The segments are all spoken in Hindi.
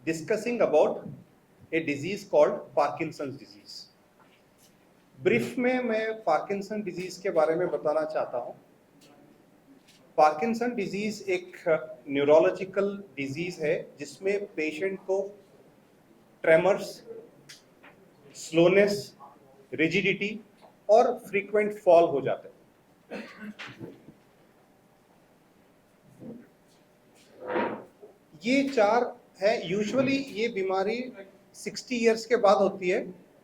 discussing about a disease called Parkinson's disease. Brief में मैं पार्किंसन डिजीज के बारे में बताना चाहता हूँ। पार्किंसन डिजीज एक न्यूरोलॉजिकल डिजीज है जिसमें पेशेंट को ट्रेमर्स, स्लोनेस, रिजिडिटी और फ्रीक्वेंट फॉल हो जाते हैं। ये चार है। यूजुअली ये बीमारी 60 इयर्स के बाद होती है,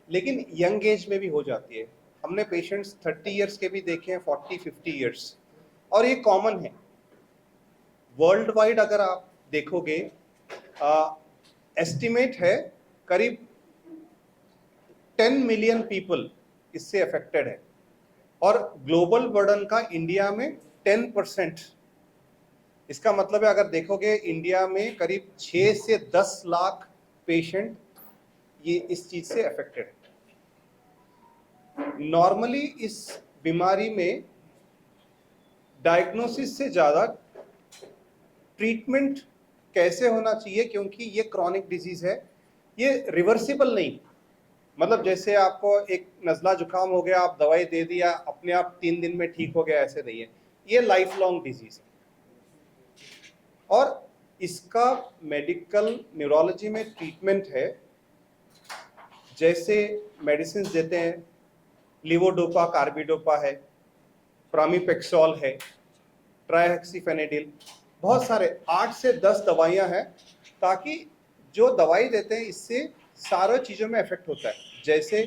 लेकिन यंग एज में भी हो जाती है। हमने पेशेंट्स 30 इयर्स के भी देखे हैं, 40-50 इयर्स, और ये कॉमन है वर्ल्ड वाइड। अगर आप देखोगे, एस्टिमेट है करीब 10 मिलियन पीपल इससे अफेक्टेड है, और ग्लोबल बर्डन का इंडिया में 10%। इसका मतलब है अगर देखोगे इंडिया में करीब 6 से 10 लाख पेशेंट ये इस चीज से अफेक्टेड है। नॉर्मली इस बीमारी में डायग्नोसिस से ज्यादा ट्रीटमेंट कैसे होना चाहिए, क्योंकि ये क्रॉनिक डिजीज है, ये रिवर्सिबल नहीं। मतलब जैसे आपको एक नज़ला जुकाम हो गया, आप दवाई दे दिया, अपने आप 3 दिन में ठीक हो गया, ऐसे नहीं है। ये लाइफ लॉन्ग डिजीज है, और इसका मेडिकल न्यूरोलॉजी में ट्रीटमेंट है। जैसे मेडिसिन देते हैं, लिवोडोपा, कार्बिडोपा है, प्रामिपेक्सोल है, ट्राइहेक्सीफेनेडिल, बहुत सारे 8 से 10 दवाइयां हैं, ताकि जो दवाई देते हैं इससे सारे चीज़ों में इफेक्ट होता है। जैसे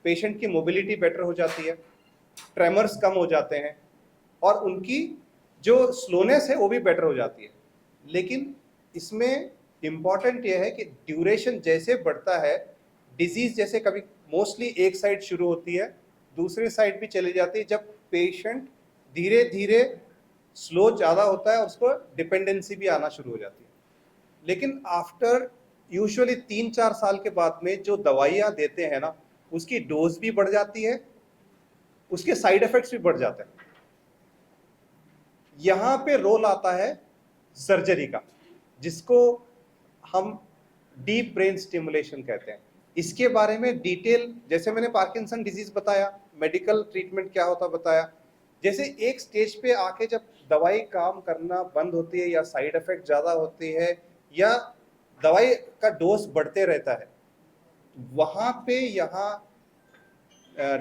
पेशेंट की मोबिलिटी बेटर हो जाती है, ट्रेमर्स कम हो जाते हैं, और उनकी जो स्लोनेस है वो भी बेटर हो जाती है। लेकिन इसमें इम्पॉर्टेंट ये है कि ड्यूरेशन जैसे बढ़ता है, डिजीज जैसे कभी मोस्टली एक साइड शुरू होती है, दूसरी साइड भी चली जाती है। जब पेशेंट धीरे धीरे स्लो ज़्यादा होता है, उसको डिपेंडेंसी भी आना शुरू हो जाती है। लेकिन आफ्टर यूजुअली 3-4 साल के बाद में जो दवाइयाँ देते हैं ना, उसकी डोज भी बढ़ जाती है, उसके साइड इफेक्ट्स भी बढ़ जाते हैं। यहाँ पे रोल आता है सर्जरी का, जिसको हम डीप ब्रेन स्टिमुलेशन कहते हैं। इसके बारे में डिटेल, जैसे मैंने पार्किंसन डिजीज बताया, मेडिकल ट्रीटमेंट क्या होता बताया, जैसे एक स्टेज पे आके जब दवाई काम करना बंद होती है, या साइड इफेक्ट ज़्यादा होती है, या दवाई का डोज बढ़ते रहता है, वहाँ पे यहाँ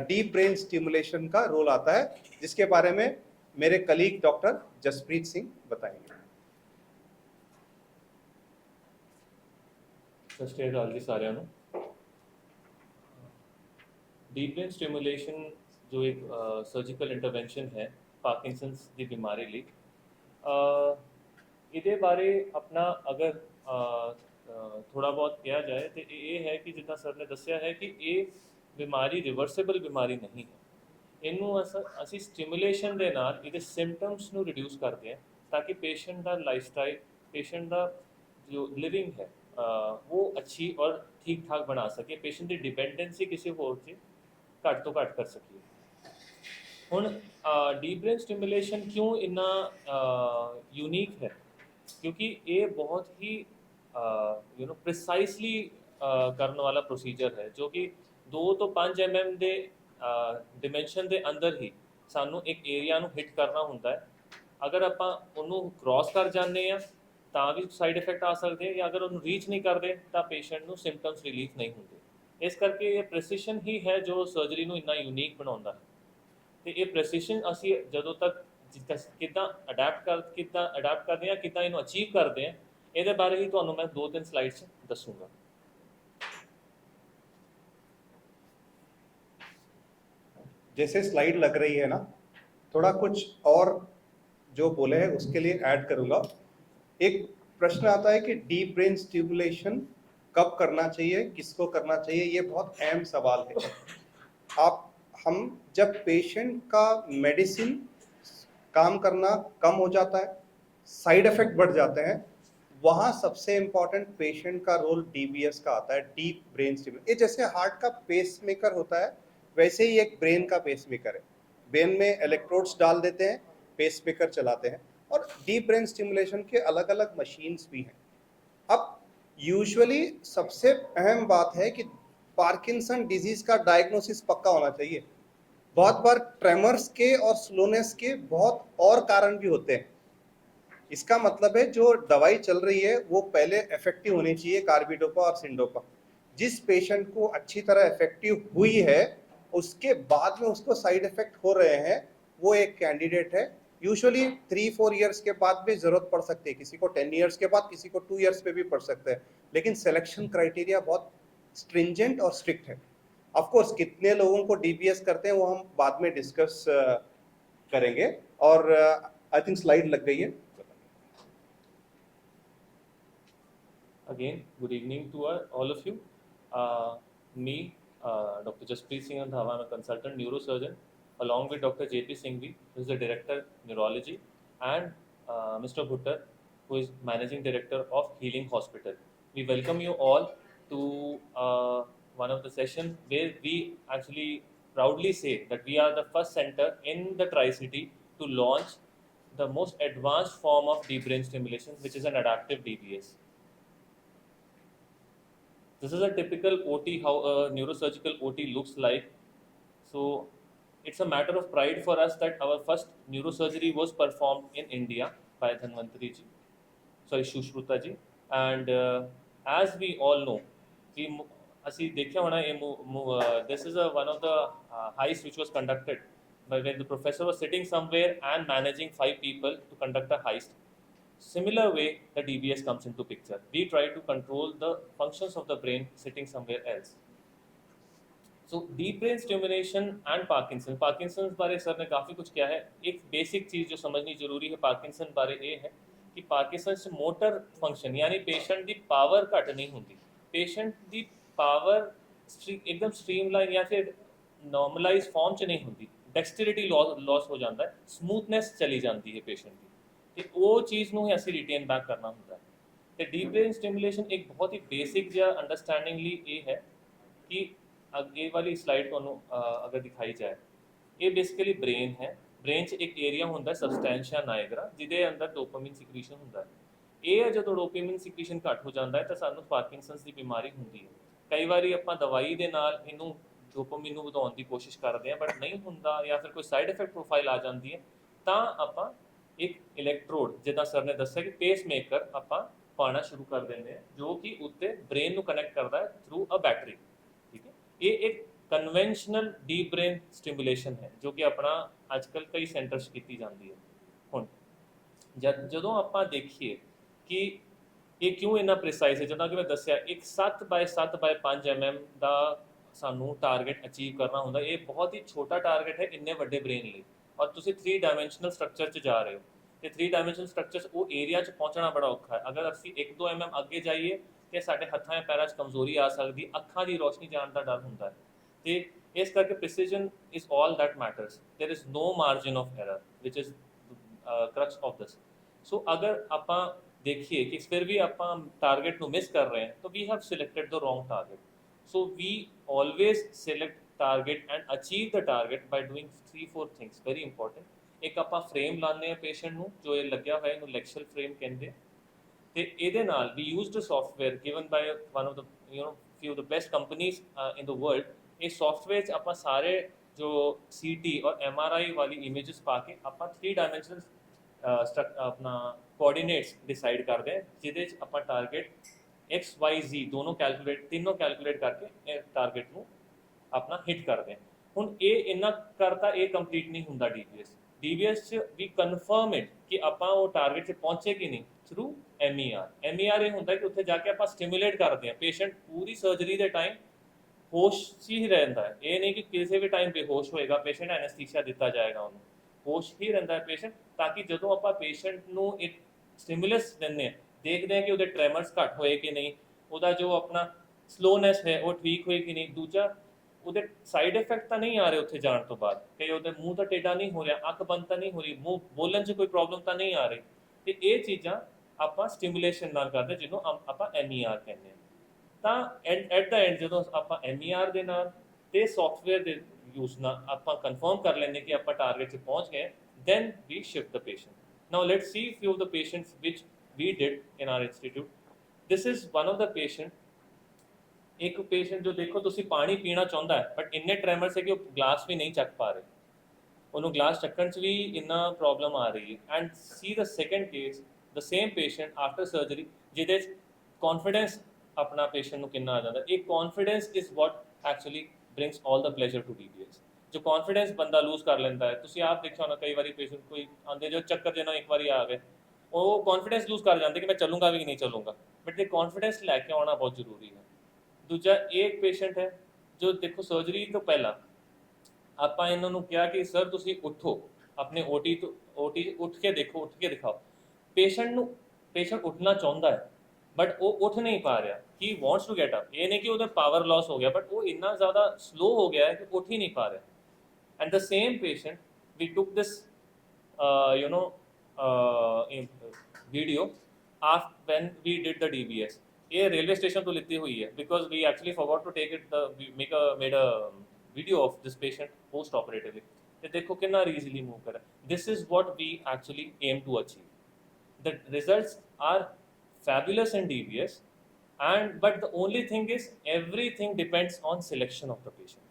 डीप ब्रेन स्टिमुलेशन का रोल आता है, जिसके बारे में मेरे कलीग डॉक्टर जसप्रीत सिंह बताएंगे। ਸਤਿ ਸ਼੍ਰੀ ਅਕਾਲ ਜੀ ਸਾਰਿਆਂ ਨੂੰ। ਡੀਪ ਬ੍ਰੇਨ ਸਟਿਮੂਲੇਸ਼ਨ ਜੋ ਇੱਕ ਸਰਜੀਕਲ ਇੰਟਰਵੈਂਸ਼ਨ ਹੈ ਪਾਰਕਿੰਸਨਸ ਦੀ ਬਿਮਾਰੀ ਲਈ, ਇਹਦੇ ਬਾਰੇ ਆਪਣਾ ਅਗਰ ਥੋੜਾ ਬਹੁਤ ਕਿਹਾ ਜਾਏ ਤੇ ਇਹ ਹੈ ਕਿ ਜਿੱਦਾਂ ਸਰ ਨੇ ਦੱਸਿਆ ਹੈ ਕਿ ਇਹ ਬਿਮਾਰੀ ਰਿਵਰਸੇਬਲ ਬਿਮਾਰੀ ਨਹੀਂ ਹੈ। ਇਹਨੂੰ ਅਸੀਂ ਸਟਿਮੂਲੇਸ਼ਨ ਦੇ ਨਾਲ ਇਹਦੇ ਸਿੰਪਟਮਸ ਨੂੰ ਰਿਡਿਊਸ ਕਰਦੇ ਹਾਂ, ਤਾਂ ਕਿ ਪੇਸ਼ੈਂਟ ਦਾ ਲਾਈਫ ਸਟਾਈਲ, ਪੇਸ਼ੈਂਟ ਦਾ ਜੋ ਲਿਵਿੰਗ ਹੈ वो अच्छी और ठीक ठाक बना सके, पेशेंट की डिपेंडेंसी किसी होर से घट तो घट कर सकिए। हुण डीप ब्रेन स्टिमुलेशन क्यों इन्ना यूनीक है, क्योंकि ये बहुत ही प्रिसाइसली करने वाला प्रोसीजर है, जो कि 2 ਤੋਂ 5 mm ਦੇ डिमेंशन के अंदर ही सानू एक एरिया ਨੂੰ हिट करना होंदा है। अगर ਆਪਾਂ ਉਹਨੂੰ क्रॉस कर जाते हैं ਤਾਂ ਵੀ ਸਾਈਡ ਇਫੈਕਟ ਆ ਸਕਦੇ, ਜਾਂ ਅਗਰ ਉਹਨੂੰ ਰੀਚ ਨਹੀਂ ਕਰਦੇ ਤਾਂ ਪੇਸ਼ੈਂਟ ਨੂੰ ਸਿੰਪਟਮਸ ਰਿਲੀਫ ਨਹੀਂ ਹੁੰਦੇ। ਇਸ ਕਰਕੇ ਇਹ ਪ੍ਰੈਸੀਸ਼ਨ ਹੀ ਹੈ ਜੋ ਸਰਜਰੀ ਨੂੰ ਇੰਨਾ ਯੂਨੀਕ ਬਣਾਉਂਦਾ ਹੈ। ਤੇ ਇਹ ਪ੍ਰੈਸੀਸ਼ਨ ਅਸੀਂ ਜਦੋਂ ਤੱਕ ਕਿੱਦਾਂ ਅਡੈਪਟ ਕਰਦੇ ਹਾਂ, ਕਿੱਦਾਂ ਇਹਨੂੰ ਅਚੀਵ ਕਰਦੇ ਹਾਂ, ਇਹਦੇ ਬਾਰੇ ਹੀ ਤੁਹਾਨੂੰ ਮੈਂ 2-3 ਸਲਾਈਡਸ 'ਚ ਦੱਸੂਗਾ। जैसे स्लाइड लग रही है ना, थोड़ा कुछ और जो बोले हैं उसके लिए ऐड करूँगा। एक प्रश्न आता है कि डीप ब्रेन स्टिमुलेशन कब करना चाहिए, किसको करना चाहिए, ये बहुत अहम सवाल है। हम जब पेशेंट का मेडिसिन काम करना कम हो जाता है, साइड इफेक्ट बढ़ जाते हैं, वहाँ सबसे इम्पॉर्टेंट पेशेंट का रोल डीबीएस का आता है, डीप ब्रेन स्टिमुलेशन। ये जैसे हार्ट का पेसमेकर होता है, वैसे ही एक ब्रेन का पेसमेकर है। ब्रेन में इलेक्ट्रोड्स डाल देते हैं, पेसमेकर चलाते हैं, और डीप ब्रेन स्टिमुलेशन के अलग अलग मशीन्स भी हैं। अब यूजुअली सबसे अहम बात है कि पार्किंसन डिजीज का डायग्नोसिस पक्का होना चाहिए। बहुत बार ट्रेमर्स के और स्लोनेस के बहुत और कारण भी होते हैं। इसका मतलब है जो दवाई चल रही है वो पहले इफेक्टिव होनी चाहिए, कार्बिडोपा और सिंडोपा। जिस पेशेंट को अच्छी तरह इफेक्टिव हुई है उसके बाद में उसको साइड इफेक्ट हो रहे हैं, वो एक कैंडिडेट है। यूजुअली 3-4 ईयर्स के बाद भी जरूरत पड़ सकती है, किसी को 10 ईयर्स के बाद, किसी को 2 ईयर्स पे भी पड़ सकता है, लेकिन सिलेक्शन क्राइटेरिया बहुत स्ट्रिंजेंट और स्ट्रिक्ट है। ऑफ कोर्स कितने लोगों को डीबीएस करते हैं वो हम बाद में डिस्कस करेंगे। और आई थिंक स्लाइड लग गई है। Again, good evening to all of you. Me, Dr. Jasprit Singh Randhawa, I'm a consultant neurosurgeon, along with Dr. JP Singhvi, who is the director neurology, and Mr. Bhuttar, who is managing director of Healing Hospital. We welcome you all to one of the sessions where we actually proudly say that we are the first center in the Tri-City to launch the most advanced form of deep brain stimulation, which is an adaptive DBS. This is a typical OT, how a neurosurgical OT looks like. So it's a matter of pride for us that our first neurosurgery was performed in India by Dhanvantari ji, sorry, Shushruta ji. And as we all know, we, ਅਸੀਂ ਦੇਖਿਆ ਹੋਣਾ ਇਹ this is one of the heists which was conducted by when the professor was sitting somewhere and managing 5 people to conduct a heist. Similar way, the DBS comes into picture. We try to control the functions of the brain sitting somewhere else. So deep brain stimulation and Parkinson. Parkinson's बारे सर ने काफ़ी कुछ किया है। एक बेसिक चीज़ जो समझनी जरूरी है पार्किंसन बारे ये है कि पार्किंसन मोटर फंक्शन यानी पेशेंट की पावर घट नहीं होती। पेशेंट की पावर एकदम स्ट्रीमलाइन या फिर नॉर्मलाइज फॉर्म च नहीं होती। डेक्सटेरिटी लॉस हो जाता है, स्मूथनेस चली जाती है पेशेंट की। ਤੇ ਉਹ ਚੀਜ਼ ਨੂੰ ਹੀ ਅਸੀਂ ਰਿਟੇਨ ਬੈਕ ਕਰਨਾ ਹੁੰਦਾ ਹੈ। ਤੇ ਡੀਪ ਬ੍ਰੇਨ ਸਟਿਮੂਲੇਸ਼ਨ ਇੱਕ ਬਹੁਤ ਹੀ ਬੇਸਿਕ ਜਿਹਾ ਅੰਡਰਸਟੈਂਡਿੰਗ ਲਈ ਇਹ ਹੈ ਕਿ ਅੱਗੇ ਵਾਲੀ ਸਲਾਈਡ ਤੁਹਾਨੂੰ ਅਗਰ ਦਿਖਾਈ ਜਾਏ, ਇਹ ਬੇਸਿਕਲੀ ਬ੍ਰੇਨ ਹੈ। ਬ੍ਰੇਨ 'ਚ ਇੱਕ ਏਰੀਆ ਹੁੰਦਾ ਸਬਸਟੈਂਸ਼ੀਆ ਨਾਇਗਰਾ ਜਿਹਦੇ ਅੰਦਰ ਡੋਪਾਮਾਈਨ ਸਿਕ੍ਰੀਸ਼ਨ ਹੁੰਦਾ ਹੈ। ਇਹ ਜਦੋਂ ਡੋਪਾਮਾਈਨ ਸਿਕ੍ਰੀਸ਼ਨ ਘੱਟ ਹੋ ਜਾਂਦਾ ਹੈ ਤਾਂ ਸਾਨੂੰ ਪਾਰਕਿੰਸਨਸ ਦੀ ਬਿਮਾਰੀ ਹੁੰਦੀ ਹੈ। ਕਈ ਵਾਰੀ ਆਪਾਂ ਦਵਾਈ ਦੇ ਨਾਲ ਇਹਨੂੰ ਡੋਪਾਮਾਈਨ ਨੂੰ ਵਧਾਉਣ ਦੀ ਕੋਸ਼ਿਸ਼ ਕਰਦੇ ਹਾਂ ਬਟ ਨਹੀਂ ਹੁੰਦਾ, ਜਾਂ ਫਿਰ ਕੋਈ ਸਾਈਡ ਇਫੈਕਟ ਪ੍ਰੋਫਾਈਲ ਆ ਜਾਂਦੀ ਹੈ, ਤਾਂ ਆਪਾਂ ਇੱਕ ਇਲੈਕਟ੍ਰੋਡ ਜਿੱਦਾਂ ਸਰ ਨੇ ਦੱਸਿਆ ਕਿ ਪੇਸ ਮੇਕਰ ਆਪਾਂ ਪਾਉਣਾ ਸ਼ੁਰੂ ਕਰ ਦਿੰਦੇ ਹਾਂ ਜੋ ਕਿ ਉੱਤੇ ਬ੍ਰੇਨ ਨੂੰ ਕਨੈਕਟ ਕਰਦਾ ਹੈ ਥਰੂ ਅ ਬੈਟਰੀ। ਠੀਕ ਹੈ, ਇਹ ਇੱਕ ਕਨਵੈਨਸ਼ਨਲ ਡੀਪ ਬ੍ਰੇਨ ਸਟਿਮੂਲੇਸ਼ਨ ਹੈ ਜੋ ਕਿ ਆਪਣਾ ਅੱਜ ਕੱਲ੍ਹ ਕਈ ਸੈਂਟਰਸ ਕੀਤੀ ਜਾਂਦੀ ਹੈ। ਹੁਣ ਜਦੋਂ ਆਪਾਂ ਦੇਖੀਏ ਕਿ ਇਹ ਕਿਉਂ ਇੰਨਾ ਪ੍ਰੀਸਾਈਜ਼ ਹੈ, ਜਿੱਦਾਂ ਕਿ ਮੈਂ ਦੱਸਿਆ ਇੱਕ 7x7x5 mm ਦਾ ਸਾਨੂੰ ਟਾਰਗੇਟ ਅਚੀਵ ਕਰਨਾ ਹੁੰਦਾ। ਇਹ ਬਹੁਤ ਹੀ ਛੋਟਾ ਟਾਰਗੇਟ ਹੈ ਇੰਨੇ ਵੱਡੇ ਬ੍ਰੇਨ ਲਈ, ਔਰ ਤੁਸੀਂ 3 ਡਾਇਮੈਂਸ਼ਨਲ ਸਟਰਕਚਰ 'ਚ ਜਾ ਰਹੇ ਹੋ ਤੇ 3 ਡਾਇਮੈਂਸ਼ਨਲ ਸਟਰਕਚਰ 'ਚ ਉਹ ਏਰੀਆ 'ਚ ਪਹੁੰਚਣਾ ਬੜਾ ਔਖਾ ਹੈ। ਅਗਰ ਅਸੀਂ 1-2 mm ਅੱਗੇ ਜਾਈਏ ਤੇ ਸਾਡੇ ਹੱਥਾਂ ਜਾਂ ਪੈਰਾਂ 'ਚ ਕਮਜ਼ੋਰੀ ਆ ਸਕਦੀ, ਅੱਖਾਂ ਦੀ ਰੋਸ਼ਨੀ ਜਾਣ ਦਾ ਡਰ ਹੁੰਦਾ ਹੈ। ਤੇ ਇਸ ਕਰਕੇ precision is all that matters. There is no margin of error which is crux of this. So ਅਗਰ ਆਪਾਂ ਦੇਖੀਏ ਕਿ ਫਿਰ ਵੀ ਆਪਾਂ ਟਾਰਗੇਟ ਨੂੰ ਮਿਸ ਕਰ ਰਹੇ ਹਾਂ ਤਾਂ we have selected the wrong target. So we always select target and achieve the target by doing 3-4 things very important। ਇੱਕ ਆਪਾਂ ਫਰੇਮ ਲਾਉਂਦੇ ਹਾਂ ਪੇਸ਼ੈਂਟ ਨੂੰ, ਜੋ ਇਹ ਲੱਗਿਆ ਹੋਇਆ ਇਹਨੂੰ ਲੈਕਸ਼ਲ ਫਰੇਮ ਕਹਿੰਦੇ ਆ, ਤੇ ਇਹਦੇ ਨਾਲ ਵੀ used software given by one of the few of the best companies in the world। ਇਹ ਸੌਫਟਵੇਅਰ 'ਚ ਆਪਾਂ ਸਾਰੇ ਜੋ CT ਔਰ MRI ਵਾਲੀ ਇਮੇजेस ਪਾ ਕੇ ਆਪਾਂ 3 ਡਾਇਮੈਂਸ਼ਨਲ ਆਪਣਾ ਕੋਆਰਡੀਨੇਟਸ ਡਿਸਾਈਡ ਕਰਦੇ ਹਾਂ ਜਿਹਦੇ 'ਚ ਆਪਾਂ ਟਾਰਗੇਟ XYZ ਦੋਨੋਂ ਤਿੰਨੋਂ ਕੈਲਕੂਲੇਟ ਕਰਕੇ ਟਾਰਗੇਟ ਨੂੰ अपना हिट करते हैं। हुण ये इन्ना करता ये कंप्लीट नहीं होंदा DBS च भी कन्फर्म इट कि आपां वो टारगेट से पहुंचे कि नहीं थ्रू MER ये होंदा कि उत्थे जाके आपां स्टिमुलेट करते हैं। पेशेंट पूरी सर्जरी के टाइम होश ही रहता है, ये नहीं कि किसी भी टाइम बेहोश होएगा, पेशेंट एनेस्थीसिया दिता जाएगा, उन्होंने होश ही रहता है पेशेंट, ताकि जो आपां पेशेंट नूं एक स्टिमुलस दिंदे हैं देखते हैं कि उहदे ट्रैमर्स घट होए कि नहीं, उहदा जो अपना स्लोनेस है वो ठीक होए कि नहीं, दूजा ਉਹਦੇ ਸਾਈਡ ਇਫੈਕਟ ਤਾਂ ਨਹੀਂ ਆ ਰਹੇ ਉੱਥੇ ਜਾਣ ਤੋਂ ਬਾਅਦ, ਕਈ ਉਹਦੇ ਮੂੰਹ ਤਾਂ ਟੇਢਾ ਨਹੀਂ ਹੋ ਰਿਹਾ, ਅੱਖ ਬੰਦ ਤਾਂ ਨਹੀਂ ਹੋ ਰਹੀ, ਮੂੰਹ ਬੋਲਣ 'ਚ ਕੋਈ ਪ੍ਰੋਬਲਮ ਤਾਂ ਨਹੀਂ ਆ ਰਹੀ। ਤੇ ਇਹ ਚੀਜ਼ਾਂ ਆਪਾਂ ਸਟਿਮੂਲੇਸ਼ਨ ਨਾਲ ਕਰਦੇ ਜਿਹਨੂੰ ਆਪਾਂ MER ਕਹਿੰਦੇ ਹਾਂ। ਤਾਂ ਐਟ ਦਾ ਐਂਡ ਜਦੋਂ ਆਪਾਂ MER ਦੇ ਨਾਲ ਤੇ ਸੌਫਟਵੇਅਰ ਦੇ ਯੂਜ਼ ਨਾਲ ਆਪਾਂ ਕਨਫਰਮ ਕਰ ਲੈਂਦੇ ਕਿ ਆਪਾਂ ਟਾਰਗੇਟ 'ਚ ਪਹੁੰਚ ਗਏ, then we shift the patient। Now let's see few of the patients which we did in our institute। This is one of the patient, एक पेशेंट जो देखो ਤੁਸੀਂ ਪਾਣੀ ਪੀਣਾ ਚਾਹੁੰਦਾ ਹੈ ਬਟ ਇੰਨੇ ਟ੍ਰੈਮਰਸ ਹੈ ਕਿ ਉਹ ਗਲਾਸ ਵੀ ਨਹੀਂ ਚੱਕ ਪਾ ਰਹੇ, ਉਹਨੂੰ ਗਲਾਸ ਚੱਕਣ 'ਚ ਵੀ ਇੰਨਾ ਪ੍ਰੋਬਲਮ ਆ ਰਹੀ ਹੈ। And C the second case, the same patient after surgery, ਜਿਹਦੇ 'ਚ ਕੌਨਫੀਡੈਂਸ ਆਪਣਾ ਪੇਸ਼ੈਂਟ ਨੂੰ ਕਿੰਨਾ ਆ ਜਾਂਦਾ। ਇਹ confidence is what actually brings all the pleasure to DBS। ਜੋ ਕੌਨਫੀਡੈਂਸ ਬੰਦਾ ਲੂਜ਼ ਕਰ ਲੈਂਦਾ ਹੈ, ਤੁਸੀਂ ਆਪ ਦੇਖਿਆ ਹੋਣਾ ਕਈ ਵਾਰੀ ਪੇਸ਼ੈਂਟ ਕੋਈ ਆਉਂਦੇ ਜੋ ਚੱਕਰ ਜਿਹਨਾਂ ਇੱਕ ਵਾਰੀ ਆ ਗਏ, ਉਹ ਕੌਨਫੀਡੈਂਸ ਲੂਜ਼ ਕਰ ਜਾਂਦੇ ਕਿ ਮੈਂ ਚੱਲੂੰਗਾ ਵੀ ਕਿ ਨਹੀਂ ਚੱਲੂੰਗਾ, ਬਟ ਇਹ ਕੌਨਫੀਡੈਂਸ ਲੈ ਕੇ ਆਉਣਾ ਬਹੁਤ ਜ਼ਰੂਰੀ ਹੈ। ਦੂਜਾ ਇੱਕ ਪੇਸ਼ੈਂਟ ਹੈ ਜੋ ਦੇਖੋ ਸਰਜਰੀ ਤੋਂ ਪਹਿਲਾਂ ਆਪਾਂ ਇਹਨਾਂ ਨੂੰ ਕਿਹਾ ਕਿ ਸਰ ਤੁਸੀਂ ਉੱਠੋ, ਆਪਣੇ ਓਟੀ ਤੋਂ ਉੱਠ ਕੇ ਦੇਖੋ, ਉੱਠ ਕੇ ਦਿਖਾਓ। ਪੇਸ਼ੈਂਟ ਉੱਠਣਾ ਚਾਹੁੰਦਾ ਹੈ ਬਟ ਉਹ ਉੱਠ ਨਹੀਂ ਪਾ ਰਿਹਾ, he wants to get up. ਇਹ ਨਹੀਂ ਕਿ ਉਹਦਾ ਪਾਵਰ ਲਾਸ ਹੋ ਗਿਆ, ਬਟ ਉਹ ਇੰਨਾ ਜ਼ਿਆਦਾ ਸਲੋ ਹੋ ਗਿਆ ਹੈ ਕਿ ਉੱਠ ਹੀ ਨਹੀਂ ਪਾ ਰਿਹਾ। And the same patient we took this video when we did the DBS। ये रेलवे स्टेशन तो लिखी हुई है because we actually forgot to take it, made a video of this patient post operatively। ये देखो कितना easily move कर रहा है। This is what we actually aim to achieve। The results are fabulous in DBS, and but the only thing is everything depends on selection of the patient।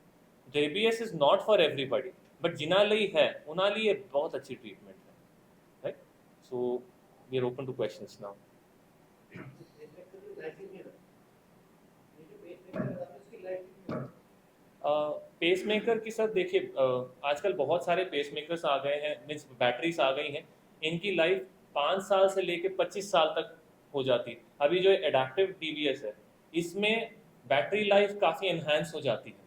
DBS is not for everybody, but जिन्ना ਲਈ है उन्ना ਲਈ ये बहुत अच्छी treatment है, right? So we are open to questions now। Pacemaker की सर देखिए आजकल बहुत सारे पेसमेकर्स आ गए हैं, मीन्स बैटरीज आ गई हैं, इनकी लाइफ 5 साल से लेके 25 साल तक हो जाती है। अभी जो एडाप्टिव DBS है इसमें बैटरी लाइफ काफ़ी इन्हांस हो जाती है,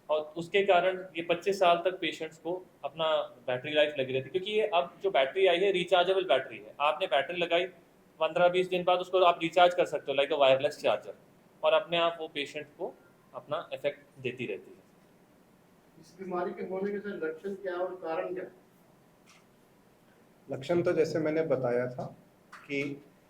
और उसके कारण ये 25 साल तक पेशेंट्स को अपना बैटरी लाइफ लगी रहती है, क्योंकि ये अब जो बैटरी आई है रिचार्जेबल बैटरी है। आपने बैटरी लगाई 15-20 दिन बाद उसको आप रिचार्ज कर सकते हो लाइक अ वायरलेस चार्जर, और अपने आप वो पेशेंट को अपना इफेक्ट देती रहती है। इस बीमारी के होने के सर लक्षण क्या और कारण क्या? लक्षण तो जैसे मैंने बताया था कि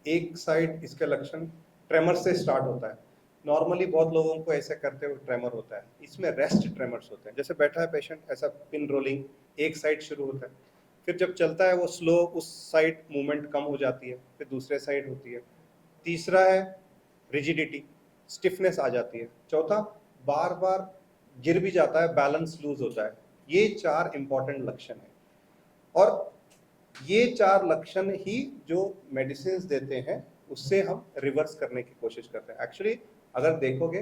एक साइड इसके लक्षण ट्रेमर से स्टार्ट होता है। नॉर्मली बहुत लोगों को ऐसे करते हुए ट्रेमर होता है, इसमें रेस्ट ट्रेमर्स होते हैं। जैसे बैठा है पेशेंट ऐसा पिन रोलिंग एक साइड शुरू होता है, फिर जब चलता है वो स्लो उस साइड मूवमेंट कम हो जाती है, फिर दूसरे साइड होती है। तीसरा है रिजिडिटी, स्टिफनेस आ जाती है। चौथा बार बार गिर भी जाता है, बैलेंस लूज होता है। ये 4 इंपॉर्टेंट लक्षण है, और ये 4 लक्षण ही जो मेडिसिन देते हैं उससे हम रिवर्स करने की कोशिश करते हैं। एक्चुअली अगर देखोगे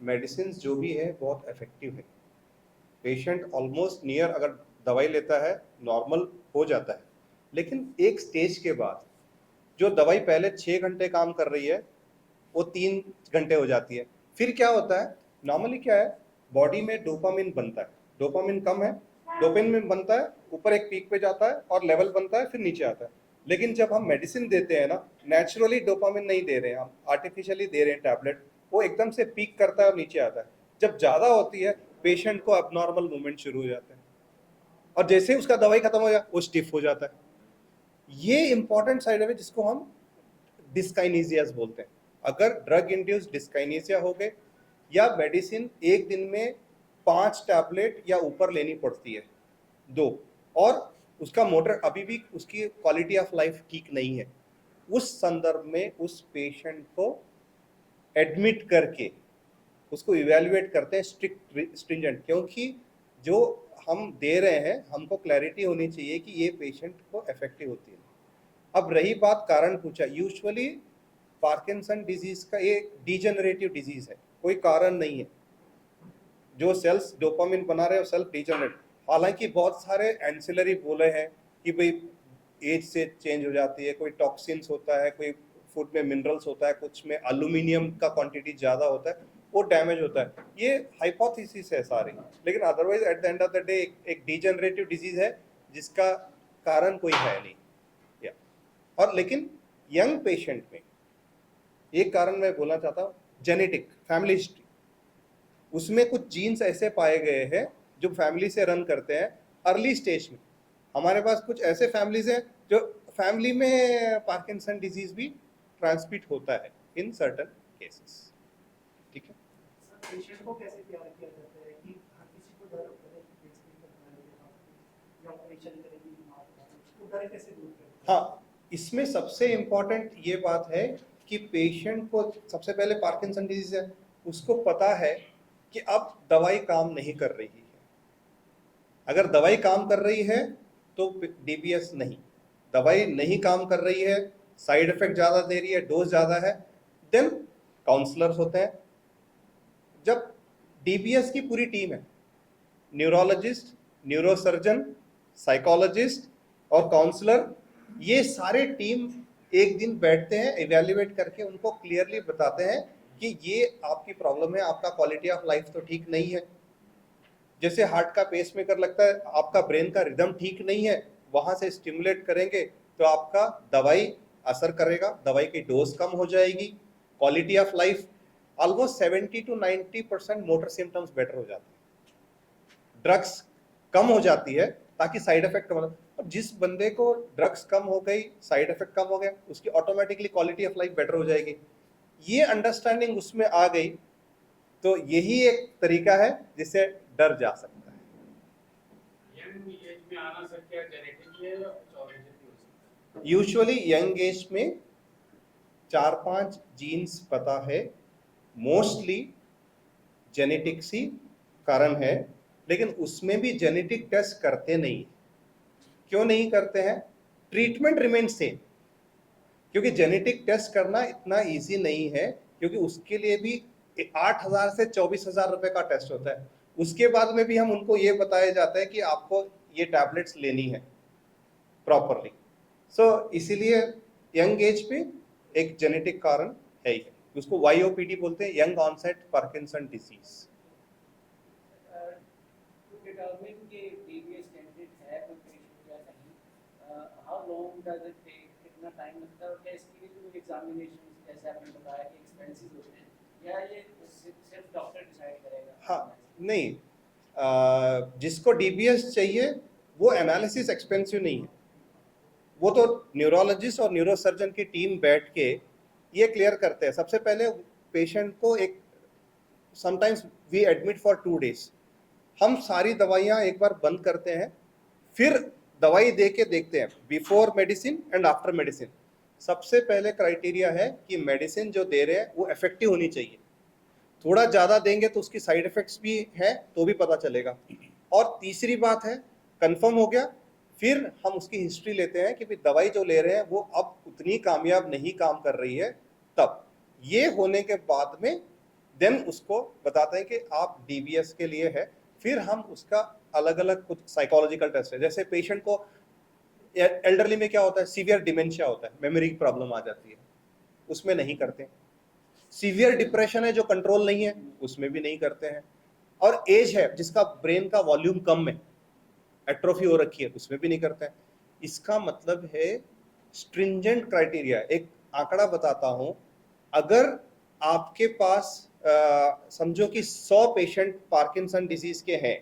मेडिसिन जो भी है बहुत इफेक्टिव है। पेशेंट ऑलमोस्ट नियर अगर दवाई लेता है नॉर्मल हो जाता है, लेकिन एक स्टेज के बाद जो दवाई पहले 6 घंटे काम कर रही है वो 3 घंटे हो जाती है। फिर क्या होता है, नॉर्मली क्या है, बॉडी में डोपामिन बनता है, डोपामिन कम है, डोपामिन बनता है, ऊपर एक पीक पे जाता है और लेवल बनता है, फिर नीचे आता है। लेकिन जब हम मेडिसिन देते हैं ना, नेचुरली डोपामिन नहीं दे रहे हैं हम, आर्टिफिशियली दे रहे हैं टैबलेट, वो एकदम से पीक करता है और नीचे आता है। जब ज़्यादा होती है पेशेंट को अबनॉर्मल मूवमेंट शुरू हो जाते हैं, और जैसे ही उसका दवाई खत्म हो जाए वो स्टिफ हो जाता है। ये इंपॉर्टेंट साइड है जिसको हम डिस्काइनेसियाज बोलते हैं। अगर ड्रग इंड्यूस्ड डिस्काइनेसिया हो गए या मेडिसिन एक दिन में 5 टैबलेट या ऊपर लेनी पड़ती है 2, और उसका मोटर अभी भी उसकी क्वालिटी ऑफ लाइफ ठीक नहीं है, उस संदर्भ में उस पेशेंट को एडमिट करके उसको इवैल्यूएट करते हैं स्ट्रिंजेंट, क्योंकि जो हम दे रहे हैं हमको क्लैरिटी होनी चाहिए कि ये पेशेंट को इफेक्टिव होती है। अब रही बात कारण पूछा, यूजुअली पार्किंसन डिजीज का एक डिजेनरेटिव डिजीज है, कोई कारण नहीं है। जो सेल्स डोपामिन बना रहे हैं सेल्फ डिजेनरेट, हालांकि बहुत सारे एंसिलरी बोले हैं कि भाई एज से चेंज हो जाती है, कोई टॉक्सिन्स होता है, कोई फूड में मिनरल्स होता है, कुछ में एल्यूमिनियम का क्वांटिटी ज़्यादा होता है, वो डैमेज होता है। ये हाइपोथेसिस है सारी, लेकिन otherwise at the end of the day एक डिजेनरेटिव डिजीज है जिसका कारण कोई है नहीं। या और लेकिन यंग पेशेंट में एक कारण मैं बोलना चाहता हूँ, जेनेटिक फैमिली हिस्ट्री, उसमें कुछ जीन्स ऐसे पाए गए हैं जो फैमिली से रन करते हैं अर्ली स्टेज में। हमारे पास कुछ ऐसे फैमिलीज हैं जो फैमिली में पार्किंसन डिजीज भी ट्रांसमिट होता है इन सर्टन केसेस। ठीक है, पेशेंट को कैसे तैयार किया जाता है कि हर किसी को डर होता है कि पेसमेकर बनाने या ऑपरेशन करेंगे, उसको डर कैसे दूर करें? हाँ, इसमें सबसे इम्पोर्टेंट ये बात है कि पेशेंट को सबसे पहले पार्किंसन डिजीज है, उसको पता है कि अब दवाई काम नहीं कर रही है। अगर दवाई काम कर रही है तो डीबीएस नहीं, दवाई नहीं काम कर रही है, साइड इफेक्ट ज़्यादा दे रही है, डोज ज़्यादा है, देन काउंसलर्स होते हैं। जब डीबीएस की पूरी टीम है, न्यूरोलॉजिस्ट, न्यूरोसर्जन, साइकोलॉजिस्ट और काउंसलर, ये सारे टीम एक दिन बैठते हैं, इवैल्यूएट करके उनको क्लियरली बताते हैं कि ये आपकी प्रॉब्लम है, आपका क्वालिटी ऑफ लाइफ तो ठीक नहीं है। जैसे हार्ट का पेसमेकर लगता है, आपका ब्रेन का रिदम ठीक नहीं है, वहां से स्टिमुलेट करेंगे तो आपका दवाई असर करेगा, दवाई की डोज कम हो जाएगी, quality of life almost 70 to 90% motor symptoms better हो जाते हैं, ड्रग्स कम हो जाती है ताकि साइड इफेक्ट कम हो। अब जिस बंदे को ड्रग्स कम हो गई, साइड इफेक्ट कम हो गया, उसकी automatically quality of life better हो जाएगी। ये अंडरस्टैंडिंग उसमें आ गई तो यही एक तरीका है जिससे डर जा सकता है। यंग एज में आना सर क्या जेनेटिकली है या कुछ और रीजन भी हो सकता है? यूजुअली यंग एज में 4-5 जीन्स पता है, मोस्टली जेनेटिक्स ही कारण है, लेकिन उसमें भी जेनेटिक टेस्ट करते नहीं। क्यों नहीं करते हैं? ट्रीटमेंट रिमेन सेम, क्योंकि जेनेटिक टेस्ट करना इतना इजी नहीं है, क्योंकि उसके लिए भी 8,000 से 24,000 रुपए का टेस्ट होता है। उसके बाद में भी हम उनको ये बताया जाता है कि आपको ये टैबलेट्स लेनी है प्रॉपरली। सो इसीलिए यंग एज पे एक जेनेटिक कारण है ही है, उसको YOPD बोलते हैं, young onset Parkinson disease. To determine कि DBS candidate है कोई patient या नहीं, how long does it take, कितना time लगता है, और क्या इसके लिए कोई examinations जैसे आपने बताया कि expenses होते हैं, या ये सिर्फ डॉक्टर डिसाइड करेगा? हाँ, नहीं, जिसको डीबीएस चाहिए वो एनालिसिस एक्सपेंसिव नहीं है, वो तो न्यूरोलॉजिस्ट और न्यूरोसर्जन की टीम बैठ के ये क्लियर करते हैं। सबसे पहले पेशेंट को एक sometimes we admit for 2 days, हम सारी दवाइयाँ एक बार बंद करते हैं, फिर दवाई दे के देखते हैं before medicine and after medicine. सबसे पहले क्राइटेरिया है कि मेडिसिन जो दे रहे हैं वो इफेक्टिव होनी चाहिए, थोड़ा ज़्यादा देंगे तो उसकी साइड इफेक्ट्स भी हैं तो भी पता चलेगा। और तीसरी बात है, कंफर्म हो गया, फिर हम उसकी हिस्ट्री लेते हैं कि भाई दवाई जो ले रहे हैं वो अब उतनी कामयाब नहीं काम कर रही है, तब ये होने के बाद में देन उसको बताते हैं कि आप डीबीएस के लिए है। फिर हम उसका अलग अलग कुछ साइकोलॉजिकल टेस्ट है, जैसे पेशेंट को एल्डरली में क्या होता है, सीवियर डिमेंशिया होता है, मेमोरी की प्रॉब्लम आ जाती है, उसमें नहीं करते। सीवियर डिप्रेशन है जो कंट्रोल नहीं है, उसमें भी नहीं करते हैं। और एज है जिसका ब्रेन का वॉल्यूम कम है, एट्रोफी हो रखी है, उसमें भी नहीं करते हैं। इसका मतलब है स्ट्रिंजेंट क्राइटेरिया। एक आंकड़ा बताता हूं, अगर आपके पास समझो कि 100 पेशेंट पार्किंसन डिजीज के हैं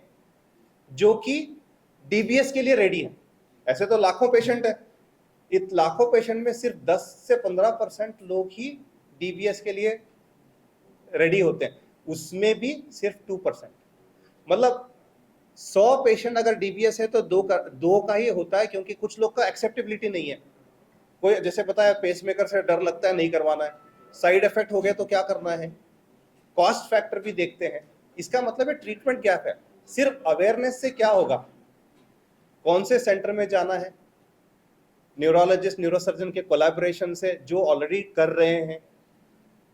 जो कि डीबीएस के लिए रेडी हैं, ऐसे तो लाखों पेशेंट है, इत लाखों पेशेंट में सिर्फ 10 से 15% लोग ही डीबीएस के लिए रेडी होते हैं, उसमें भी सिर्फ 2%। मतलब 100 पेशेंट अगर डीबीएस है तो दो का ही होता है, क्योंकि कुछ लोग का एक्सेप्टेबिलिटी नहीं है। कोई जैसे पता है पेसमेकर से डर लगता है, नहीं करवाना है, साइड इफेक्ट हो गया तो क्या करना है, कॉस्ट फैक्टर भी देखते हैं। इसका मतलब है ट्रीटमेंट गैप है। सिर्फ अवेयरनेस से क्या होगा, कौन से सेंटर में जाना है, न्यूरोलॉजिस्ट न्यूरोसर्जन के कोलैबोरेशन से जो ऑलरेडी कर रहे हैं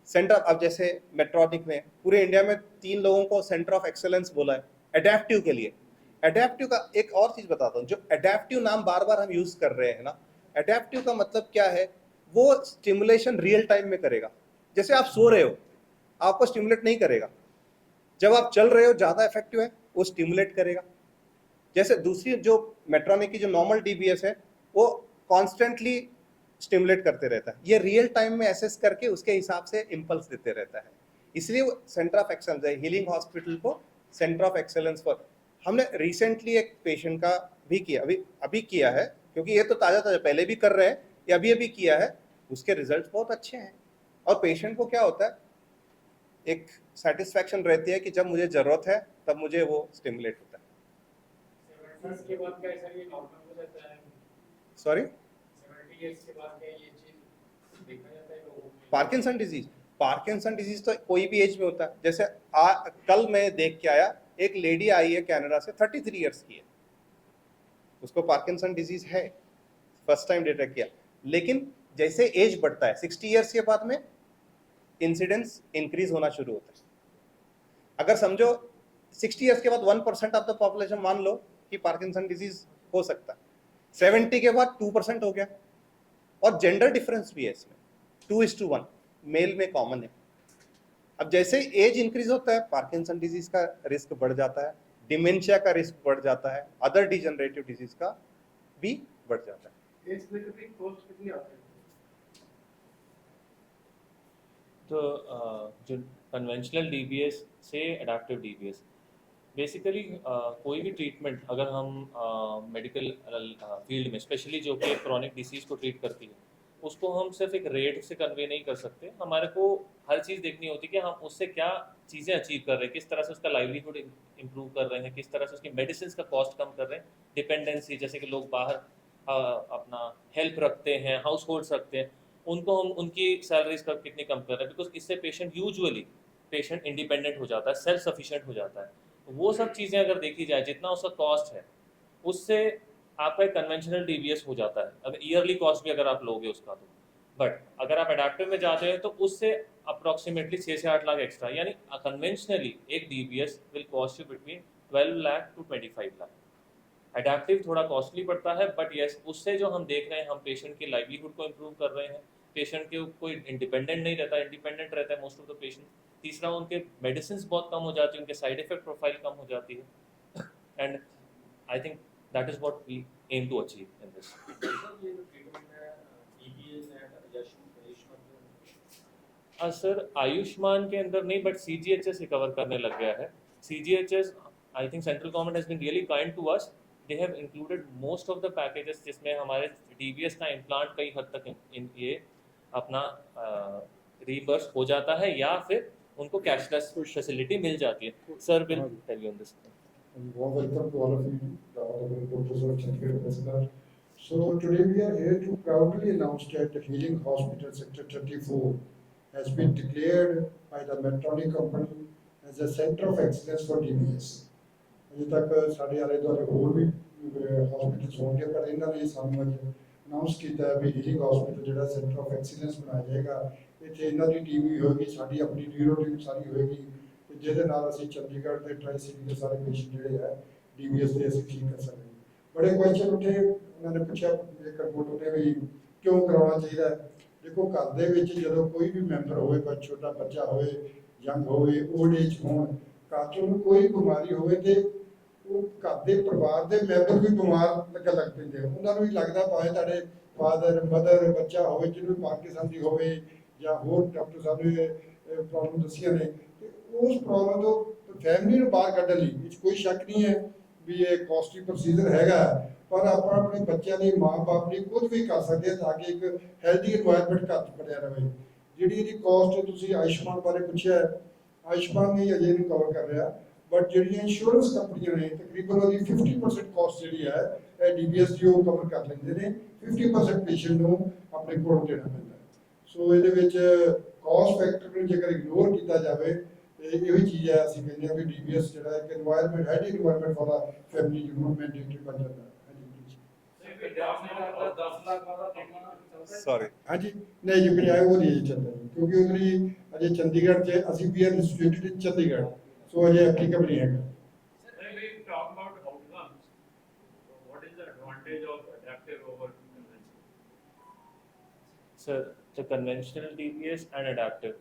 सेंटर। अब जैसे मेट्रॉनिक ने पूरे इंडिया में 3 लोगों को सेंटर ऑफ एक्सेलेंस बोला है एडेप्टिव के लिए। एडेप्टिव का एक और चीज बताता हूँ, जो एडेप्टिव नाम बार बार हम यूज कर रहे हैं ना, एडेप्टिव का मतलब क्या है, वो स्टिमुलेशन रियल टाइम में करेगा। जैसे आप सो रहे हो, आपको स्टिमुलेट नहीं करेगा, जब आप चल रहे हो ज्यादा इफेक्टिव है, वो स्टिमुलेट करेगा। जैसे दूसरी जो मेट्रॉनिक की जो नॉर्मल डीबीएस है वो कॉन्स्टेंटली स्टिमुलेट करते रहता है, ये रियल टाइम में एसेस करके उसके हिसाब से इम्पल्स देते रहता है। इसलिए वो सेंटर ऑफ एक्सेलेंस है, हीलिंग हॉस्पिटल को सेंटर ऑफ एक्सेलेंस पर। हमने रिसेंटली एक पेशेंट का भी किया, अभी किया है, क्योंकि ये तो ताज़ा पहले भी कर रहे हैं, ये अभी किया है, उसके रिजल्ट बहुत अच्छे हैं। और पेशेंट को क्या होता है, एक सेटिस्फैक्शन रहती है कि जब मुझे ज़रूरत है तब मुझे वो स्टिमुलेट होता है। 70 के बाद क्या सर ये नॉर्मल हो जाता है? सॉरी, 70 इयर्स के बाद क्या ये चीज देखा जाता है लोगों में? पार्किंसन डिजीज तो कोई भी एज में होता है। जैसे कल मैं देख के आया, एक लेडी आई है कनाडा से, 33 इयर्स की है, उसको पार्किंसन डिजीज है, फर्स्ट टाइम डिटेक्ट किया। लेकिन जैसे एज बढ़ता है 60 इयर्स के बाद में इंसिडेंस इंक्रीज होना शुरू होता है। अगर समझो 60 इयर्स के बाद 1% ऑफ द पॉपुलेशन मान लो कि पार्किंसन डिजीज हो सकता है, 70 के बाद 2% हो गया। और जेंडर डिफरेंस भी है इसमें, 2:1 मेल में कॉमन है। अब जैसे एज इंक्रीज होता है पार्किंसन डिजीज का रिस्क बढ़ जाता है, डिमेंशिया का रिस्क बढ़ जाता है, अदर डिजनरेटिव डिजीज का भी बढ़ जाता है। एज स्पेसिफिक कॉस्ट कितनी आती है? तो जो कन्वेंशनल डीबीएस से एडाप्टिव डीबीएस, बेसिकली कोई भी ट्रीटमेंट अगर हम मेडिकल फील्ड में, स्पेशली जो कि क्रॉनिक डिसीज़ को ट्रीट करती है, उसको हम सिर्फ एक रेट से कन्वे नहीं कर सकते। हमारे को हर चीज़ देखनी होती है कि हम उससे क्या चीज़ें अचीव कर रहे हैं, किस तरह से उसका लाइवलीहुड इम्प्रूव कर रहे हैं, किस तरह से उसकी मेडिसिन का कॉस्ट कम कर रहे हैं। डिपेंडेंसी, जैसे कि लोग बाहर अपना हेल्प रखते हैं, हाउस होल्ड्स रखते हैं, उनको हम उनकी सैलरीज का कितनी कम कर रहे हैं, बिकॉज इससे पेशेंट इंडिपेंडेंट हो जाता है, सेल्फ सफिशिएंट हो जाता है। वो सब चीज़ें अगर देखी जाए, जितना उसका कॉस्ट है उससे आपका एक कन्वेंशनल डीबीएस हो जाता है। अब ईयरली कॉस्ट भी अगर आप लोगे उसका तो, बट अगर आप एडाप्टिव में जाते हैं तो उससे अप्रोक्सीमेटली 6 से 8 लाख एक्स्ट्रा, यानी कन्वेंशनली एक DBS will cost you between 12 lakh to 25 lakh. Adaptive थोड़ा कॉस्टली पड़ता है, बट यस उससे जो हम देख रहे हैं, हम पेशेंट की लाइवलीहुड को इम्प्रूव कर रहे हैं, पेशेंट के कोई इंडिपेंडेंट नहीं रहता, इंडिपेंडेंट रहता है मोस्ट ऑफ द पेशेंट। तीसरा, उनके मेडिसिन बहुत कम हो जाती है, उनके साइड इफेक्ट प्रोफाइल कम हो जाती है, and I think that is what we aim to achieve in this. ये जो ट्रीटमेंट है DBS and Ayushman sir Ayushman के अंदर नहीं, बट CGHS रिकवर करने लग गया है। CGHS, I think central government has been really kind to us, they have included most of the packages, जिसमें हमारे डीबीएस का इम्प्लांट कई हद तक इन ये अपना रीबर्स हो जाता है, या फिर उनको कैशलेस फैसिलिटी मिल जाती है। Sir will tell you on this. Warm welcome to all of you, the honorable reporters of Chandigarh President. So today we are here to proudly announce that the Healing Hospital Sector 34 has been declared by the Medtronic company as a center of excellence for DBS. अभी तक साढ़े आले द्वारे ਹੋਰ भी हॉस्पिटल्स होंगे, पर ਇਹਨਾਂ ਨੇ ਸਾਨੂੰ ਅੱਜ ਅਨਾਉਂਸ ਕੀਤਾ ਹੈ ਵੀ ਹੀਲਿੰਗ ਹਸਪੀਟਲ ਜਿਹੜਾ ਸੈਂਟਰ ਆਫ ਐਕਸੀਲੈਂਸ ਬਣਾਇਆ ਜਾਏਗਾ। ਇੱਥੇ ਇਹਨਾਂ ਦੀ ਟੀਮ ਵੀ ਹੋਏਗੀ, ਸਾਡੀ ਆਪਣੀ ਨਿਊਰੋ ਟੀਮ ਸਾਰੀ ਹੋਏਗੀ, ਤੇ ਜਿਹਦੇ ਨਾਲ ਅਸੀਂ ਚੰਡੀਗੜ੍ਹ ਤੇ ਟ੍ਰਾਈ ਸਿਟੀ ਦੇ ਸਾਰੇ ਪੇਸ਼ੈਂਟ ਜਿਹੜੇ ਹੈ DBS ਦੇ ਅਸੀਂ ਠੀਕ ਕਰ ਸਕਦੇ ਹਾਂ। ਬੜੇ ਕੁਐਸਚਨ ਉੱਠੇ, ਉਹਨਾਂ ਨੇ ਪੁੱਛਿਆ ਇੱਕ ਰਿਪੋਰਟ ਉੱਤੇ ਵੀ ਕਿਉਂ ਕਰਾਉਣਾ ਚਾਹੀਦਾ। ਦੇਖੋ ਘਰ ਦੇ ਵਿੱਚ ਜਦੋਂ ਕੋਈ ਵੀ ਮੈਂਬਰ ਹੋਵੇ, ਪਰ ਛੋਟਾ ਬੱਚਾ ਹੋਵੇ, ਯੰਗ ਹੋਵੇ, ओल्ड एज ਹੋਣ, ਘਰ 'ਚ ਉਹਨੂੰ ਕੋਈ ਬਿਮਾਰੀ ਹੋਵੇ ਤੇ ਉਹ ਘਰ ਦੇ ਪਰਿਵਾਰ ਦੇ ਮੈਂਬਰ ਵੀ ਬਿਮਾਰ ਲੱਗਣ ਲੱਗ ਪੈਂਦੇ ਆ। ਉਹਨਾਂ ਨੂੰ ਵੀ ਲੱਗਦਾ ਭਾਵੇਂ ਤੁਹਾਡੇ ਫਾਦਰ ਮਦਰ ਬੱਚਾ ਹੋਵੇ ਜਿਹਨੂੰ ਪਾਰਕਿੰਸਨ ਦੀ ਹੋਵੇ ਜਾਂ ਹੋਰ ਡਾਕਟਰ ਸਾਹਿਬ ਨੇ ਪ੍ਰੋਬਲਮ ਦੱਸੀਆਂ ਨੇ, ਤੇ ਉਸ ਪ੍ਰੋਬਲਮ ਤੋਂ ਫੈਮਿਲੀ ਨੂੰ ਬਾਹਰ ਕੱਢਣ ਲਈ ਵਿੱਚ ਕੋਈ ਸ਼ੱਕ ਨਹੀਂ ਹੈ ਵੀ ਇਹ ਕਾਸਟਲੀ ਪ੍ਰੋਸੀਜਰ ਹੈਗਾ, ਪਰ ਆਪਾਂ ਆਪਣੇ ਬੱਚਿਆਂ ਲਈ ਮਾਂ-ਬਾਪ ਲਈ ਕੁਝ ਵੀ ਕਰ ਸਕਦੇ ਹਾਂ ਤਾਂ ਕਿ ਇੱਕ ਹੈਲਦੀ এনवायरमेंट ਘਰ 'ਚ ਬਣਿਆ ਰਹੇ। ਜਿਹੜੀ ਇਹਦੀ ਕਾਸਟ ਤੁਸੀਂ ਆਯੁਸ਼ਮਾਨ ਬਾਰੇ ਪੁੱਛਿਆ, ਆਯੁਸ਼ਮਾਨ ਨਹੀਂ ਅਜੇ ਇਹਨੂੰ ਕਵਰ ਕਰ ਰਿਹਾ, बट ਜਿਹੜੀਆਂ ਇੰਸ਼ੋਰੈਂਸ ਕੰਪਨੀਆਂ ਨੇ ਤਕਰੀਬਨ ਉਹਦੀ 50% ਕਾਸਟ ਜਿਹੜੀ ਹੈ ਇਹ DBS ਦੀ ਉਹ ਕਵਰ ਕਰ ਲੈਂਦੇ ਨੇ, 50% ਪੇਸ਼ੈਂਟ ਨੂੰ ਆਪਣੇ ਕੋਲੋਂ ਦੇਣਾ ਪੈਂਦਾ। ਸੋ ਇਹਦੇ ਵਿੱਚ ਕਾਸਟ ਫੈਕਟਰ ਨੂੰ ਜੇਕਰ ਇਗਨੋਰ ਕੀਤਾ ਜਾਵੇ ਤੇ ਇਹੋ ਹੀ ਚੀਜ਼ ਹੈ, ਅਸੀਂ ਕਹਿੰਦੇ ਹਾਂ ਵੀ DBS ਜਿਹੜਾ ਇੱਕ এনवायरमेंट ਹੈਲਦੀ এনवायरमेंट ਵਾਲਾ ਫੈਮਿਲੀ ਨੂੰ ਮੈਂਡੇਟਰੀ ਬਣ ਜਾਂਦਾ ਹੈ। सॉरी, हाँ जी, नहीं जी फिर वो नहीं चलता जी, क्योंकि उधरी अजय चंडीगढ़ से ਅਸੀਂ we are institute in Chandigarh, so ਅਜੇ ਐਪਲੀਕੇਬਲ ਨਹੀਂ ਹੈਗਾ। When we talk about outcomes, what is the advantage of adaptive over conventional? Sir, the conventional DBS and adaptive.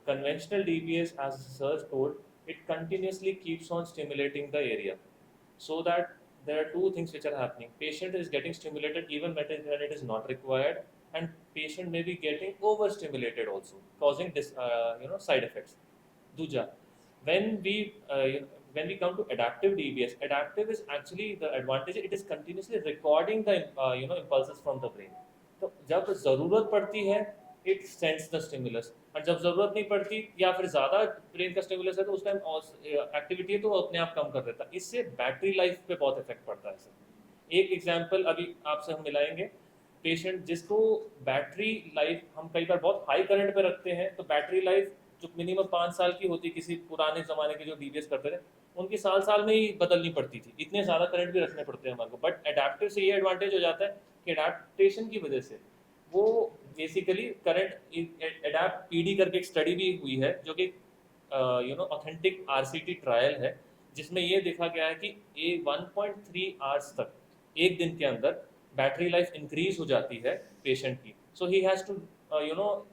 Conventional DBS, as Sir told, it continuously keeps on stimulating the area, so that there are two things which are happening. Patient is getting stimulated even when it is not required, and patient may be getting overstimulated also, causing side effects. Duja, when we come to adaptive DBS, adaptive is actually the advantage. It is continuously recording the impulses from the brain. तो जब ज़रूरत पड़ती है it sends the stimulus, और जब ज़रूरत नहीं पड़ती या फिर ज़्यादा ब्रेन का स्टिमुलस है तो उस टाइम एक्टिविटी है तो वो अपने आप कम कर देता है। इससे बैटरी लाइफ पे बहुत इफेक्ट पड़ता है सर। एक एग्जांपल अभी आपसे हम मिलाएंगे, पेशेंट जिसको बैटरी लाइफ हम कई बार बहुत हाई करंट पे रखते हैं, तो बैटरी लाइफ जो मिनिमम 5 साल की होती, किसी पुराने ज़माने के जो डीबीएस करते थे उनकी साल में ही बदलनी पड़ती थी, इतने ज़्यादा करंट भी रखने पड़ते हैं हमारे को। बट एडाप्टिव से ये एडवांटेज हो जाता है कि एडाप्टेशन की वजह से वो बेसिकली करंट एडाप्ट पीडी करके एक स्टडी भी हुई है जो कि ऑथेंटिक आरसीटी ट्रायल है, जिसमें ये देखा गया है कि 1.3 आवर्स तक एक दिन के अंदर बैटरी लाइफ इंक्रीज हो जाती है पेशेंट की। सो ही हैज़ टू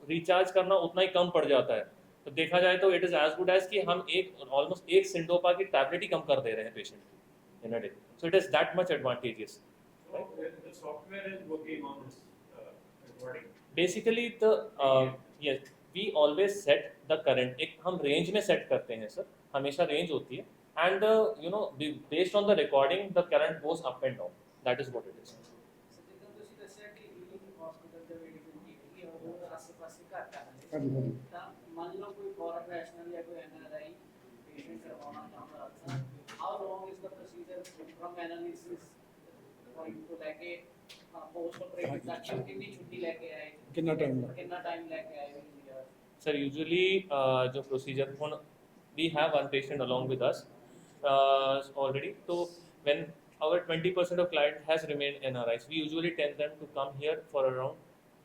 रिचार्ज करना उतना ही कम पड़ जाता है। तो देखा जाए तो it is as good as कि हम ऑलमोस्ट एक सिंडोपा की टैबलेट ही कम कर दे रहे हैं पेशेंट की in a day. So it is that much advantageous. So the software is working on this recording. Basically yes, we always set the current, एक हम रेंज में सेट करते हैं सर, हमेशा रेंज होती है, and based on the recording the current goes up and down, that is what it is. ਸੋ ਜਿੱਦਾਂ ਤੁਸੀਂ ਦੱਸਿਆ ਕਿ ਹੀਲਿੰਗ ਹਸਪੀਟਲ ਦੇ ਅਵੇਲੇਬਿਲਿਟੀ ਹੈਗੀ ਆ, ਉਹ ਆਸ-ਪਾਸੇ ਘੱਟ ਆ ਹਲੇ। ਹਾਂਜੀ ਹਾਂਜੀ ਤਾਂ ਮੰਨ ਲਓ ਕੋਈ ਫੋਰਨ ਨੈਸ਼ਨਲ ਜਾਂ ਕੋਈ ਐਨਆਰਆਈ ਪੇਸ਼ੈਂਟ ਕਰਵਾਉਣਾ ਚਾਹੁੰਦਾ ਤਾਂ how long is the procedure from analysis point ਤੋਂ ਲੈ ਕੇ ਪੋਸਟ ਆਪਰੇਟਿਵ ਤੱਕ ਕਿੰਨੀ ਛੁੱਟੀ ਲੈ ਕੇ ਆਏ, ਕਿੰਨਾ ਟਾਈਮ ਕਿੰਨਾ ਟਾਈਮ ਲੈ ਕੇ ਆਏ ਯਾਰ? Sir, usually जो procedure we have one patient along with us already. So when our 20% of client has remained NRIs, we usually tell them to come here for around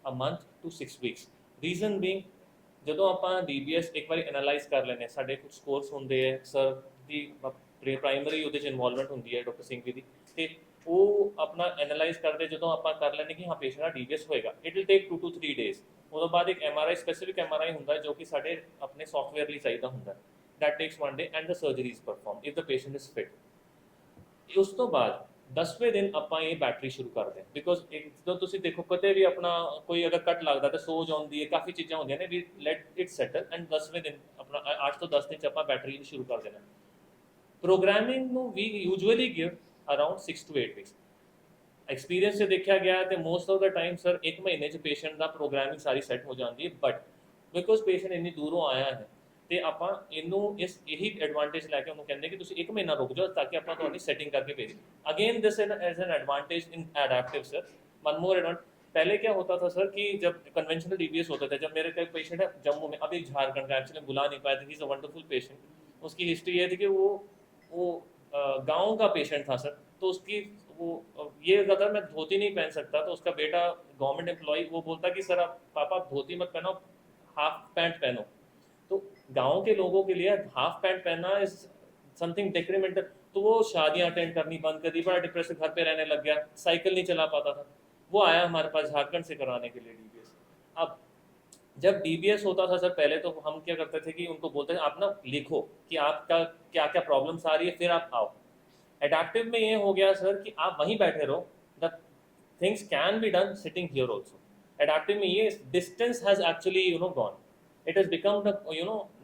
a month to 6 weeks. Reason being, ਜਦੋਂ ਆਪਾਂ DBS ਇੱਕ ਵਾਰੀ ਐਨਾਲਾਈਜ਼ ਕਰ ਲੈਨੇ, ਸਾਡੇ ਕੁਝ ਸਕੋਰਸ ਹੁੰਦੇ ਹੈ ਸਰ ਦੀ ਪ੍ਰਾਇਮਰੀ ਉਹਦੇ ਚ ਇਨਵੋਲਵਮੈਂਟ ਹੁੰਦੀ ਹੈ ਡਾਕਟਰ ਸਿੰਘ ਦੀ, ਤੇ ਉਹ ਆਪਣਾ ਐਨਾਲਾਈਜ਼ ਕਰਦੇ ਜਦੋਂ ਆਪਾਂ ਕਰ ਲੈਨੇ ਕਿ ਹਾਂ ਪੇਸ਼ੈਂਟ ਦਾ DBS ਹੋਏਗਾ, it will take 2 to 3 days। ਉਹਦੇ ਬਾਅਦ ਇੱਕ MRI ਸਪੈਸੀਫਿਕ MRI ਹੁੰਦਾ ਜੋ ਕਿ ਸਾਡੇ ਆਪਣੇ ਸੌਫਟਵੇਅਰ ਲਈ ਚਾਹੀਦਾ ਹੁੰਦਾ, that takes 1 day and the surgery is performed if the patient is fit। ਉਸ ਤੋਂ ਬਾਅਦ 10ਵੇਂ ਦਿਨ ਆਪਾਂ ਇਹ ਬੈਟਰੀ ਸ਼ੁਰੂ ਕਰਦੇ ਹਾਂ, ਬਿਕੋਜ਼ ਜਦੋਂ ਤੁਸੀਂ ਦੇਖੋ ਕਿਤੇ ਵੀ ਆਪਣਾ ਕੋਈ ਅਗਰ ਕੱਟ ਲੱਗਦਾ ਤਾਂ ਸੋਜ ਆਉਂਦੀ ਹੈ, ਕਾਫੀ ਚੀਜ਼ਾਂ ਹੁੰਦੀਆਂ ਨੇ, ਵੀ ਲੈਟ ਇਟ ਸੈਟਲ, ਐਂਡ 10ਵੇਂ ਦਿਨ ਆਪਣਾ 8 ਤੋਂ 10 ਦਿਨ ਚ ਆਪਾਂ ਬੈਟਰੀ ਸ਼ੁਰੂ ਕਰ ਦੇਣਾ। ਪ੍ਰੋਗਰਾਮਿੰਗ ਨੂੰ ਵੀ usually give around 6 to 8 weeks। Experience 'ਚ ਦੇਖਿਆ ਗਿਆ ਤੇ most of the time sir 1 ਮਹੀਨੇ 'ਚ ਪੇਸ਼ੈਂਟ ਦਾ ਪ੍ਰੋਗਰਾਮਿੰਗ ਸਾਰੀ ਸੈੱਟ ਹੋ ਜਾਂਦੀ ਹੈ। ਬਟ ਬਿਕੋਜ਼ ਪੇਸ਼ੈਂਟ ਇੰਨੀ ਦੂਰੋਂ ਆਇਆ ਹੈ ਤੇ ਆਪਾਂ ਇਹਨੂੰ ਇਹੀ ਐਡਵਾਂਟੇਜ ਲੈ ਕੇ ਉਹਨੂੰ ਕਹਿੰਦੇ ਕਿ ਤੁਸੀਂ 1 ਮਹੀਨਾ ਰੁਕ ਜਾਓ ਤਾਂ ਕਿ ਆਪਾਂ ਤੁਹਾਡੀ ਸੈਟਿੰਗ करके भेजें। Again this as an advantage in adaptive sir. One more advantage, पहले क्या होता था सर कि जब कन्वेंशनल DBS होते थे, जब मेरे का एक पेशेंट है जम्मू में, अभी झारखंड का, एक्चुअली बुला नहीं पाए थे, he is a wonderful patient. उसकी हिस्ट्री ये थी कि वो गाँव का पेशेंट था सर, तो उसकी वो ये कहता मैं धोती नहीं पहन सकता, तो उसका बेटा गवर्नमेंट एम्प्लॉय, वो बोलता कि सर आप पापा धोती मत पहनो, हाफ पैंट पहनो। तो गांव के लोगों के लिए हाफ पैंट पहनना इज समथिंग डेक्रीमेंटल। तो वो शादियां अटेंड करनी बंद कर दी, बड़ा डिप्रेसिव, घर पे रहने लग गया, साइकिल नहीं चला पाता था। वो आया हमारे पास झारखंड से कराने के लिए DBS। अब जब DBS होता था सर पहले, तो हम क्या करते थे कि उनको बोलते थे आप ना लिखो कि आपका क्या क्या प्रॉब्लम्स आ रही है, फिर आप आओ। एडेप्टिव में ये हो गया सर कि आप वहीं बैठे रहो, the things can be done sitting here also. Adaptive में ये distance has actually gone, it has become the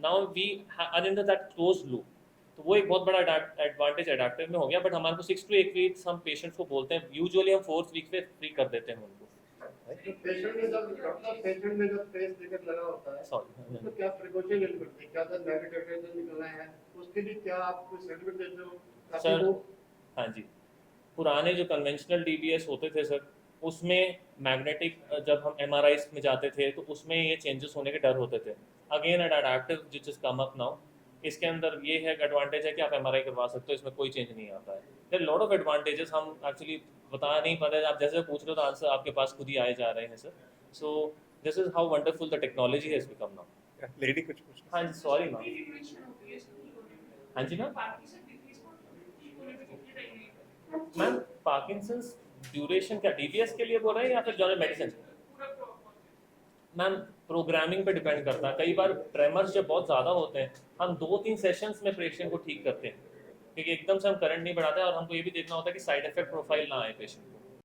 now we are in that close loop. तो वो एक बहुत बड़ा एडवांटेज एडेप्टिव में हो गया। बट हमारे को 6 to 8 weeks हम पेशेंट्स को बोलते हैं, यूजुअली हम 4th week पे फ्री कर देते हैं उनको। पेशेंट ने जब डॉक्टर पेशेंट ने जब फेस लेकर लगा होता है सॉरी तो क्या प्रिकॉशन यूज करते हैं, क्या तो नेगेटिव टेंशन निकलना है, उसके लिए क्या आप कोई सर्टिफिकेट देते हो ताकि सर, वो हाँ जी, पुराने जो कन्वेंशनल DBS होते थे सर, उसमें मैग्नेटिक जब हम MRIs में जाते थे तो उसमें ये चेंजेस होने के डर होते थे। Again adaptive which is come up now, इसके अंदर ये है एडवांटेज है कि आप MRI करवा सकते हो, इसमें कोई चेंज नहीं आता है। देयर लॉट ऑफ एडवांटेजेस, हम एक्चुअली बता नहीं पाते, आप जैसे पूछ रहे हो तो आंसर आपके पास खुद ही आए जा रहे हैं sir. So this is how wonderful the technology has become now. Lady कुछ पूछ हाँ जी, सॉरी मैम। हाँ जी मैम। मैम पार्किंसंस ड्यूरेशन क्या DBS के लिए बोल रहे हैं या फिर जनरल मेडिसिन? मैम प्रोग्रामिंग पे डिपेंड करता है। कई बार ट्रेमर्स जब बहुत ज़्यादा होते हैं, हम 2-3 सेशंस में पेशेंट को ठीक करते हैं, क्योंकि एकदम से हम करंट नहीं बढ़ाते और हमको ये भी देखना होता है कि साइड इफेक्ट प्रोफाइल ना आए पेशेंट को।